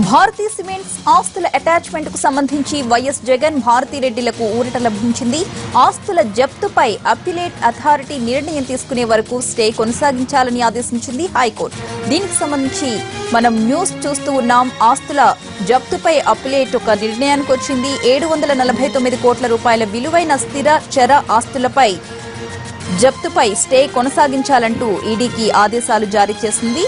Bharati cements ఆస్తుల attachment కు సంబంధించి వైఎస్ జగన్ భారతిరెడ్డిలకు ఊరట లభించింది. ఆస్తుల జప్తుపై అప్పీలేట్ అథారిటీ నిర్ణయం తీసుకునే వరకు స్టే కొనసాగించాలని ఆదేశించింది హైకోర్టు. దీనికి సంబంధించి మనం న్యూస్ చూస్తూ ఉన్నాం. ఆస్తుల జప్తుపై అప్పీలేట్ ఒక నిర్ణయానికి వచ్చింది. 749 కోట్ల రూపాయల విలువైన స్థిర చర ఆస్తులపై జప్తుపై స్టే కొనసాగించాలంటూ ఈడీకి ఆదేశాలు జారీ చేసింది.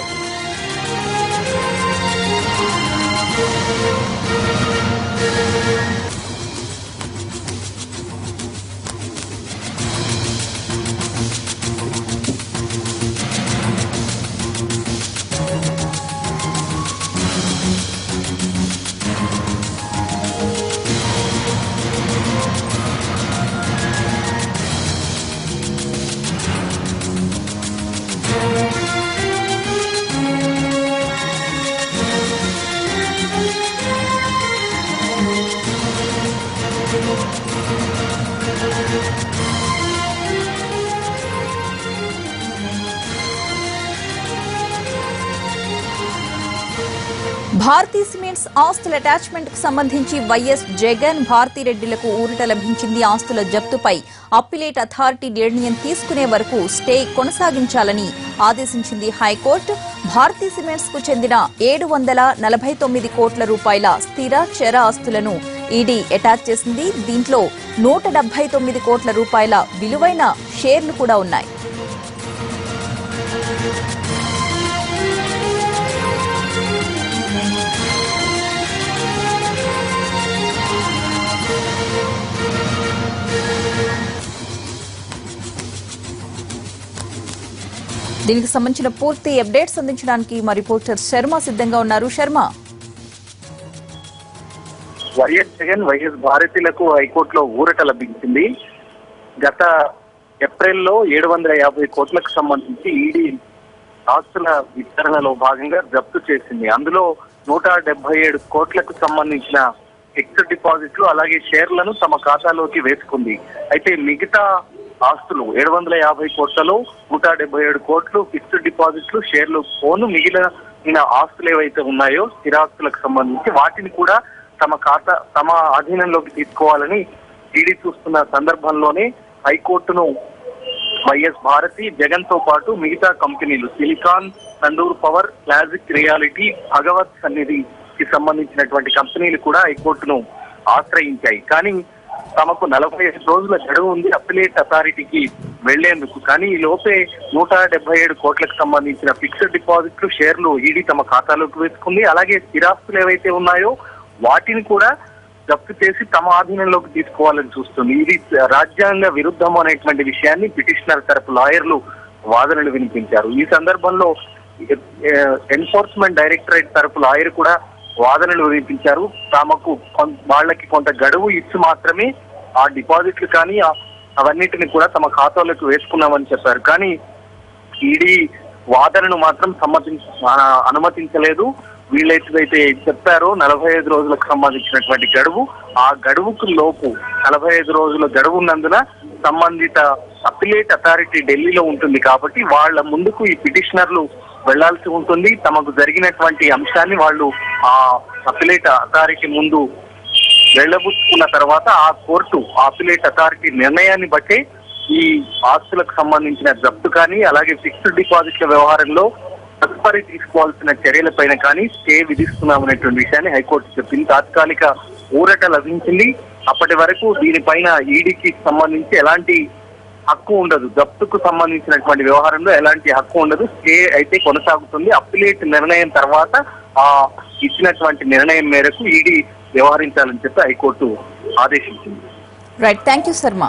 భారతీ సిమెంట్స్ ఆస్తుల అటాచ్మెంట్ కు సంబంధించి వైఎస్ జగన్ భారతిరెడ్డిలకు ఊరట లభించింది. ఆస్తుల జప్తుపై అప్పీలేట్ అథారిటీ నిర్ణయం తీసుకునే వరకు స్టే కొనసాగించాలని ఆదేశించింది హైకోర్టు. భారతీ సిమెంట్స్ కు చెందిన 749 కోట్ల రూపాయల స్థిర చర ఆస్తులను ఈడీ అటాచ్ చేసింది. దీంట్లో 179 కోట్ల రూపాయల విలువైన షేర్లు కూడా ఉన్నాయి. దీనికి సంబంధించిన పూర్తి అప్డేట్స్ అందించడానికి మా రిపోర్టర్ శర్మ సిద్ధంగా ఉన్నారు. శర్మ, వైఎస్ జగన్ వైఎస్ భారతీయులకు హైకోర్టులో ఊరట లభించింది. గత ఏప్రిల్లో 750 కోట్లకు సంబంధించి ఈడీ ఆస్తుల విచారణలో భాగంగా జప్తు చేసింది. అందులో 177 కోట్లకు సంబంధించిన ఫిక్స్డ్ డిపాజిట్లు అలాగే షేర్లను తమ ఖాతాలోకి వేసుకుంది. అయితే మిగతా ఆస్తులు 750 కోట్లలో 177 కోట్లు ఫిక్స్డ్ డిపాజిట్లు షేర్లు పోను మిగిలిన ఆస్తులు ఏవైతే ఉన్నాయో స్థిరాస్తులకు సంబంధించి వాటిని కూడా తమ ఆధీనంలోకి తీసుకోవాలని ఈడీ చూస్తున్న సందర్భంలోనే హైకోర్టును వైఎస్ భారతి జగన్ తో పాటు మిగతా కంపెనీలు సిలికాన్, తండూర్ పవర్, క్లాసిక్ రియాలిటీ, భగవత్ సన్నిధికి సంబంధించినటువంటి కంపెనీలు కూడా హైకోర్టును ఆశ్రయించాయి. కానీ తమకు 45 రోజుల గడువు ఉంది అప్పీలేట్ అథారిటీకి వెళ్లేందుకు. కానీ ఈ లోపే 177 కోట్లకు సంబంధించిన ఫిక్స్డ్ డిపాజిట్లు షేర్లు ఈడీ తమ ఖాతాలోకి వేసుకుంది. అలాగే స్థిరాస్తులు ఏవైతే ఉన్నాయో వాటిని కూడా జప్తు చేసి తమ ఆధీనంలోకి తీసుకోవాలని చూస్తుంది. ఇది రాజ్యాంగ విరుద్ధం అనేటువంటి విషయాన్ని పిటిషనర్ తరపు లాయర్లు వాదనలు వినిపించారు. ఈ సందర్భంలో ఎన్ఫోర్స్మెంట్ డైరెక్టరేట్ తరపు లాయర్ కూడా వాదనలు వినిపించారు. తమకు వాళ్ళకి కొంత గడువు ఇచ్చి మాత్రమే ఆ డిపాజిట్లు కానీ అవన్నిటిని కూడా తమ ఖాతాలోకి వేసుకున్నామని చెప్పారు. కానీ ఈడీ వాదనను మాత్రం అనుమతించలేదు. వీళ్ళైతే చెప్పారో 45 రోజులకు సంబంధించినటువంటి గడువు, ఆ గడువుకు లోపు 45 రోజుల గడువు ఉన్నందున సంబంధిత అప్పీలేట్ అథారిటీ ఢిల్లీలో ఉంటుంది కాబట్టి వాళ్ళ ముందుకు ఈ పిటిషనర్లు వెళ్లాల్సి ఉంటుంది. తమకు జరిగినటువంటి అంశాన్ని వాళ్ళు ఆ అప్పీలేట్ అథారిటీ ముందు వెళ్లబుచ్చుకున్న తర్వాత ఆ కోర్టు అప్పీలేట్ అథారిటీ నిర్ణయాన్ని బట్టే ఈ ఆస్తులకు సంబంధించిన జప్తు కానీ అలాగే ఫిక్స్డ్ డిపాజిట్ల వ్యవహారంలో తదుపరి తీసుకోవాల్సిన చర్యలపైన కానీ స్టే విధిస్తున్నామనేటువంటి విషయాన్ని హైకోర్టు చెప్పింది. తాత్కాలిక ఊరట లభించింది. అప్పటి వరకు దీనిపైన ఈడీకి సంబంధించి ఎలాంటి హక్కు ఉండదు. జప్తుకు సంబంధించినటువంటి వ్యవహారంలో ఎలాంటి హక్కు ఉండదు. స్టే అయితే కొనసాగుతుంది. అప్పీలేట్ నిర్ణయం తర్వాత ఆ ఇచ్చినటువంటి నిర్ణయం మేరకు ఈడీ వ్యవహరించాలని చెప్పి హైకోర్టు ఆదేశించింది. Right, thank you Sharma.